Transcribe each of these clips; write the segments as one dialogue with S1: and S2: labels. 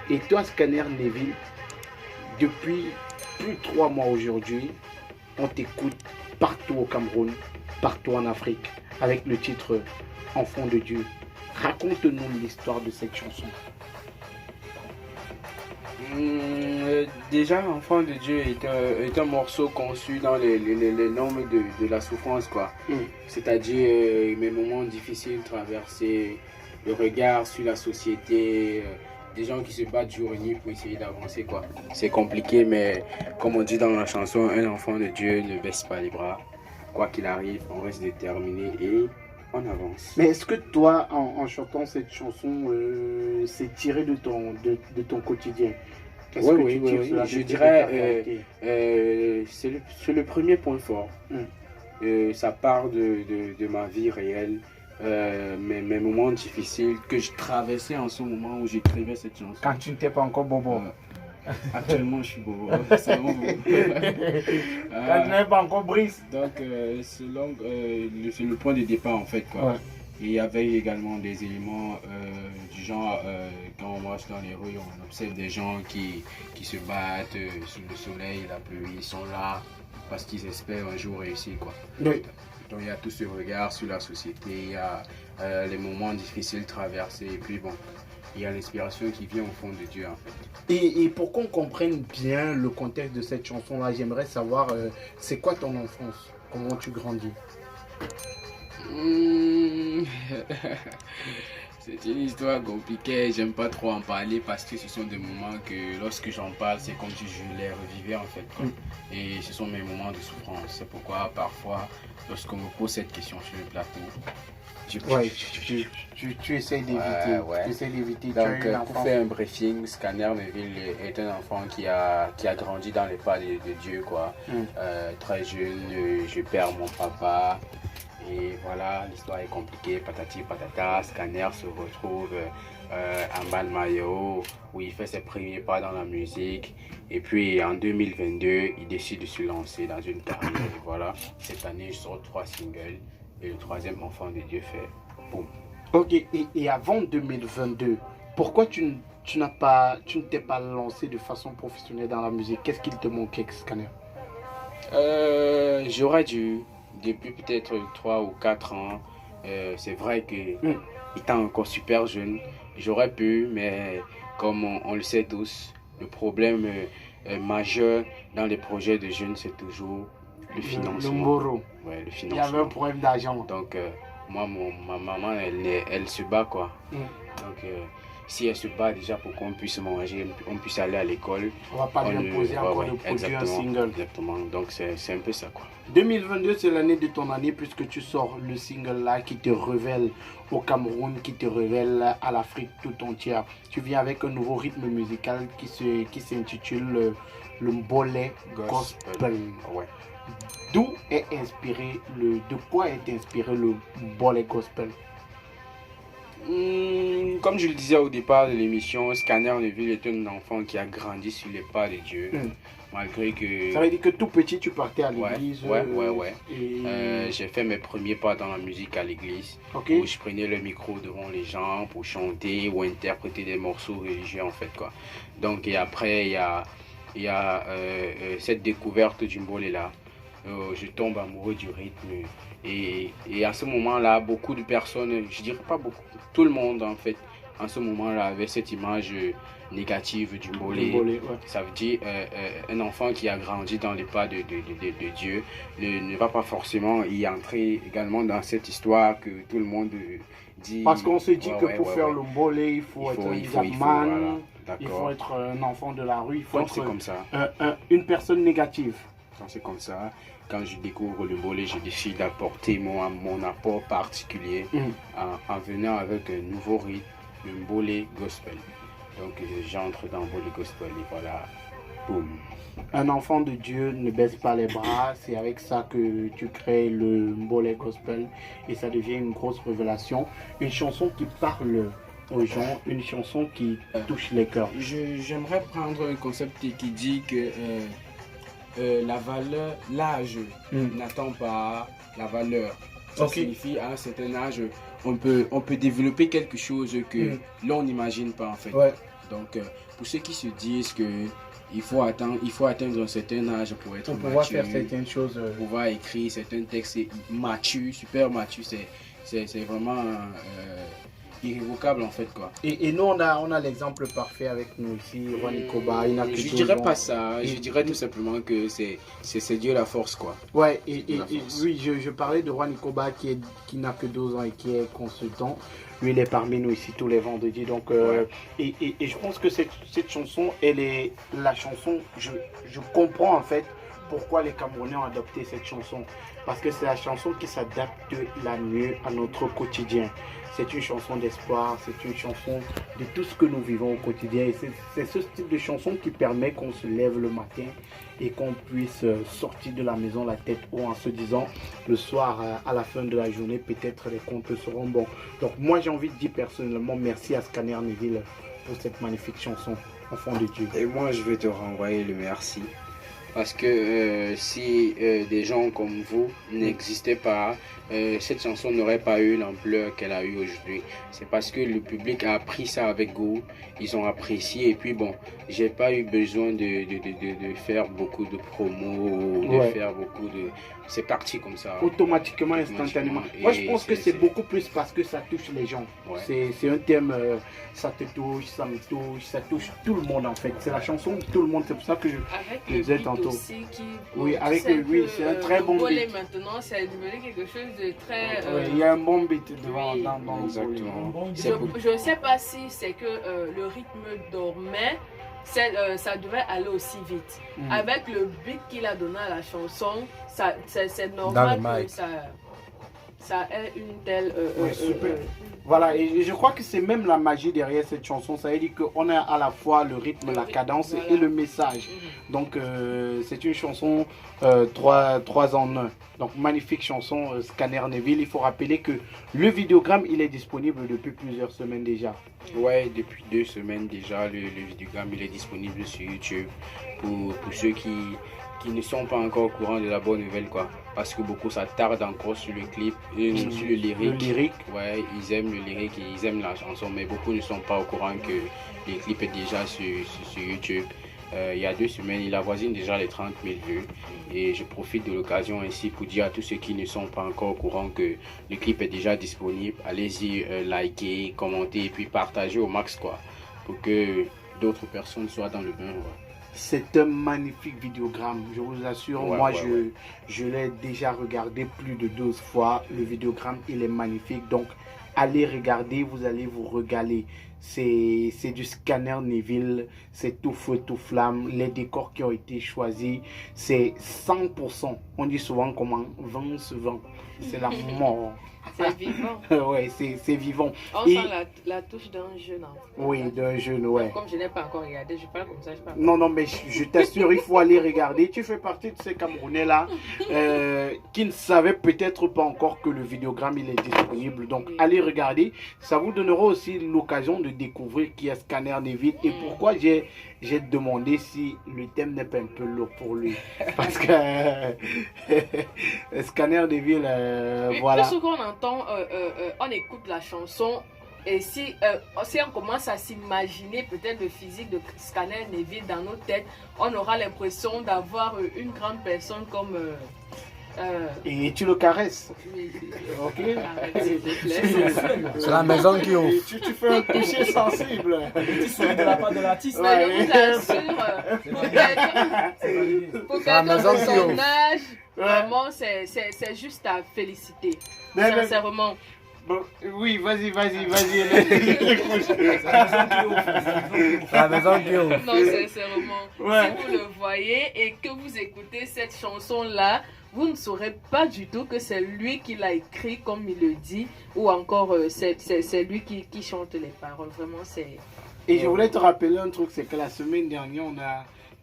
S1: Et toi, Scanner Neville, depuis plus de 3 mois aujourd'hui, on t'écoute partout au Cameroun, partout en Afrique, avec le titre Enfant de Dieu. Raconte-nous l'histoire de cette chanson.
S2: Déjà, Enfant de Dieu est un morceau conçu dans les normes de la souffrance, quoi. C'est-à-dire mes moments difficiles, traverser le regard sur la société, des gens qui se battent jour et nuit pour essayer d'avancer, quoi. C'est compliqué, mais comme on dit dans la chanson, un enfant de Dieu ne baisse pas les bras. Quoi qu'il arrive, on reste déterminé et on avance.
S1: Mais est-ce que toi, en chantant cette chanson, c'est tiré de ton quotidien?
S2: Oui. Je dirais c'est le premier point fort. Ça part de ma vie réelle, mes moments difficiles que je traversais en ce moment où j'écrivais cette chanson.
S1: Quand tu n'étais pas encore bobo.
S2: Actuellement, je suis bobo. C'est bon, bobo.
S1: Quand tu n'avais pas encore Brice.
S2: Donc, c'est le point de départ en fait, quoi.
S1: Ouais.
S2: Et il y avait également des éléments du genre, quand on marche dans les rues, on observe des gens qui se battent sous le soleil, la pluie, ils sont là parce qu'ils espèrent un jour réussir, quoi.
S1: Oui.
S2: Donc il y a tout ce regard sur la société, il y a les moments difficiles traversés, et puis bon, il y a l'inspiration qui vient au fond de Dieu en fait.
S1: Et pour qu'on comprenne bien le contexte de cette chanson-là, j'aimerais savoir, c'est quoi ton enfance? Comment tu grandis?
S2: C'est une histoire compliquée, j'aime pas trop en parler parce que ce sont des moments que lorsque j'en parle, c'est comme si je les revivais en fait, quoi. Et ce sont mes moments de souffrance. C'est pourquoi parfois, lorsqu'on me pose cette question sur le plateau,
S1: tu essaies d'éviter.
S2: Ouais.
S1: Tu essaies d'éviter.
S2: Donc, pour faire un briefing, Scanner Neville est un enfant qui a grandi dans les pas de Dieu, quoi. Très jeune, je perds mon papa. Et voilà, l'histoire est compliquée, patati patata. Scanner se retrouve en Balmayo où il fait ses premiers pas dans la musique. Et puis en 2022, il décide de se lancer dans une carrière. Et voilà, cette année, je sors 3 singles. Et le troisième, Enfant de Dieu, fait boum.
S1: Ok, et avant 2022, pourquoi tu ne t'es pas lancé de façon professionnelle dans la musique? Qu'est-ce qu'il te manquait, Scanner?
S2: J'aurais dû, depuis peut-être 3 ou 4 ans, c'est vrai que étant encore super jeune, j'aurais pu, mais comme on le sait tous, le problème majeur dans les projets de jeunes, c'est toujours le financement.
S1: Le mboro.
S2: Ouais, le
S1: Il
S2: financement.
S1: y avait un problème d'argent.
S2: Donc, moi, ma maman, elle se bat, quoi. Donc, si elle se bat déjà pour qu'on puisse manger, on puisse aller à l'école.
S1: On va pas lui imposer encore de produire un single.
S2: Exactement, donc c'est un peu ça, quoi.
S1: 2022, c'est l'année de ton année puisque tu sors le single là qui te révèle au Cameroun, qui te révèle à l'Afrique tout entière. Tu viens avec un nouveau rythme musical qui s'intitule le Mbolé Gospel.
S2: Ouais.
S1: De quoi est inspiré le Mbolé Gospel?
S2: Comme je le disais au départ de l'émission, Scanner Neville est un enfant qui a grandi sur les pas de Dieu, malgré que...
S1: Ça veut dire que tout petit, tu partais à l'église.
S2: Ouais. J'ai fait mes premiers pas dans la musique à l'église, où je prenais le micro devant les gens pour chanter ou interpréter des morceaux religieux, en fait, quoi. Donc, et après, il y a cette découverte du mbolé là. Je tombe amoureux du rythme. Et à ce moment-là, beaucoup de personnes, je dirais pas beaucoup, tout le monde en fait, en ce moment-là avait cette image négative du mbolé. Ça veut dire un enfant qui a grandi dans les pas de Dieu ne va pas forcément y entrer également dans cette histoire que tout le monde dit.
S1: Parce qu'on se dit que pour faire le mbolé, il faut être un man, il faut être un enfant de la rue, il faut être
S2: comme ça.
S1: Une personne négative.
S2: C'est comme ça. Quand je découvre le mbolé, je décide d'apporter mon apport particulier en venant avec un nouveau rythme, le mbolé gospel. Donc j'entre dans le mbolé gospel et voilà, boum.
S1: Un enfant de Dieu ne baisse pas les bras, c'est avec ça que tu crées le mbolé gospel et ça devient une grosse révélation. Une chanson qui parle aux gens, une chanson qui touche les cœurs.
S2: J'aimerais prendre un concept qui dit que la valeur, l'âge n'attend pas la valeur. Ça signifie à un certain âge, on peut développer quelque chose que l'on n'imagine pas en fait. Donc, pour ceux qui se disent que il faut atteindre un certain âge pour être
S1: pour pouvoir faire certaines choses,
S2: pour pouvoir écrire certains textes matures, super matures, c'est vraiment irrévocable en fait quoi.
S1: Et nous on a l'exemple parfait avec nous ici, Rwani Koba.
S2: Je dirais pas ça, je dirais tout simplement que c'est Dieu la force quoi.
S1: Ouais, oui, je parlais de Rwani Koba qui n'a que 12 ans et qui est consultant. Lui, il est parmi nous ici tous les vendredis. Donc, et je pense que cette chanson, elle est la chanson, je comprends en fait pourquoi les Camerounais ont adopté cette chanson. Parce que c'est la chanson qui s'adapte la mieux à notre quotidien. C'est une chanson d'espoir, c'est une chanson de tout ce que nous vivons au quotidien. Et c'est ce type de chanson qui permet qu'on se lève le matin et qu'on puisse sortir de la maison la tête haute en se disant le soir à la fin de la journée peut-être les comptes seront bons. Donc moi j'ai envie de dire personnellement merci à Scanner Neville pour cette magnifique chanson Enfant de Dieu.
S2: Et moi je vais te renvoyer le merci. Parce que si des gens comme vous n'existaient pas, cette chanson n'aurait pas eu l'ampleur qu'elle a eu aujourd'hui. C'est parce que le public a appris ça avec goût, ils ont apprécié. Et puis bon, j'ai pas eu besoin de faire beaucoup de promos, de faire beaucoup de... C'est parti comme ça.
S1: Automatiquement, instantanément. Moi, je pense que c'est beaucoup plus parce que ça touche les gens. Ouais. C'est un thème, ça te touche, ça me touche, ça touche tout le monde en fait. C'est la chanson de tout le monde. C'est pour ça que je disais tantôt. Oui, avec le c'est un très bon beat.
S3: Maintenant, c'est quelque chose de très...
S1: il y a un bon beat devant
S2: dans exactement.
S3: Je ne sais pas si c'est que le rythme dormait. Ça devait aller aussi vite. Avec le beat qu'il a donné à la chanson, c'est normal que ça ait une telle...
S1: super. Voilà, et je crois que c'est même la magie derrière cette chanson. Ça veut dire qu'on a à la fois le rythme, la cadence et le message. Donc c'est une chanson 3 en 1. Donc magnifique chanson Scanner Neville. Il faut rappeler que le vidéogramme il est disponible depuis plusieurs semaines déjà.
S2: Ouais, depuis 2 semaines déjà, le vidéogramme il est disponible sur YouTube pour ceux qui ne sont pas encore au courant de la bonne nouvelle quoi. Parce que beaucoup ça tarde encore sur le clip, sur le lyrique. Ouais, ils aiment le lyrique et ils aiment la chanson, mais beaucoup ne sont pas au courant que le clip est déjà sur YouTube. Il y a 2 semaines, il avoisine déjà les 30 000 vues. Et je profite de l'occasion ainsi pour dire à tous ceux qui ne sont pas encore au courant que le clip est déjà disponible. Allez-y, likez, commentez et puis partagez au max quoi. Pour que d'autres personnes soient dans le bain. Ouais.
S1: C'est un magnifique vidéogramme, je vous assure. Moi, je l'ai déjà regardé plus de 12 fois. Le vidéogramme, il est magnifique. Donc, allez regarder, vous allez vous régaler. C'est du Scanner Neville, c'est tout feu, tout flamme. Les décors qui ont été choisis, c'est 100%. On dit souvent comment 20 se vend. C'est la mort.
S3: C'est vivant.
S1: Ouais, c'est vivant.
S3: On sent la touche d'un jeune enfant.
S1: Oui, d'un jeune, ouais.
S3: Donc, comme je n'ai pas encore regardé, je parle comme ça.
S1: Non, mais je t'assure, il faut aller regarder. Tu fais partie de ces Camerounais-là qui ne savaient peut-être pas encore que le vidéogramme il est disponible. Donc, allez regarder. Ça vous donnera aussi l'occasion de découvrir qui est Scanner Neville et pourquoi j'ai demandé si le thème n'est pas un peu lourd pour lui. Parce que Scanner Neville, voilà.
S3: Plus souvent on entend, on écoute la chanson et si on commence à s'imaginer peut-être le physique de Scanner Neville dans nos têtes, on aura l'impression d'avoir une grande personne comme...
S1: Et tu le caresses.
S3: Oui.
S1: Ok.
S4: C'est la maison qui offre.
S1: Tu fais un toucher sensible.
S4: Tu souris de la part de l'artiste.
S3: Mais je vous assure, pour quelqu'un de son âge, vraiment, c'est juste à féliciter. Sincèrement.
S1: Bon, oui, vas-y.
S4: C'est la maison qui offre.
S3: Non, sincèrement. Si vous le voyez et que vous écoutez cette chanson-là, vous ne saurez pas du tout que c'est lui qui l'a écrit comme il le dit, ou encore c'est lui qui chante les paroles. Vraiment, c'est...
S1: Et je voulais te rappeler un truc, c'est que la semaine dernière,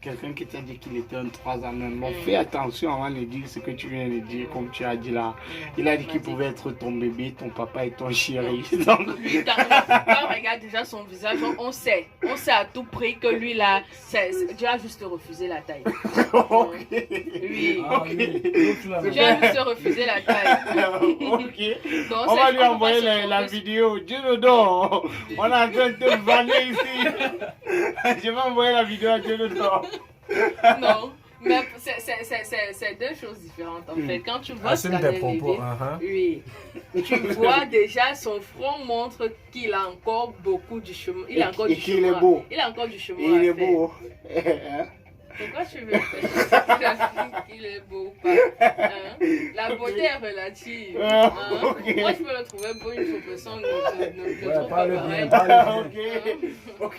S1: quelqu'un qui t'a dit qu'il était un 3 en 1. Bon, fais attention avant de dire ce que tu viens de dire, comme tu as dit là. Il a dit qu'il pouvait être ton bébé, ton papa et ton chéri. Donc...
S3: Oui, quand on regarde déjà son visage, on sait à tout prix que lui là, Dieu a juste refusé la taille. Oui. Dieu a juste refusé la taille.
S1: Donc, on va lui envoyer la vidéo. Dieu nous donne. On est en train de te vanner ici. Je vais envoyer la vidéo à Dieu nous donne.
S3: Non. Mais c'est deux choses différentes en fait. Quand tu vois Scanner Levy, oui, tu vois déjà son front montre qu'il a encore beaucoup du chemin. Il a encore du chemin.
S1: Il est beau.
S3: Il a encore du chemin.
S1: Il est beau.
S3: Pourquoi tu veux faire qu'il est beau ou pas? La beauté est relative. Moi, je peux le trouver beau, une autre personne ne trouve pas pareil.
S1: Ok.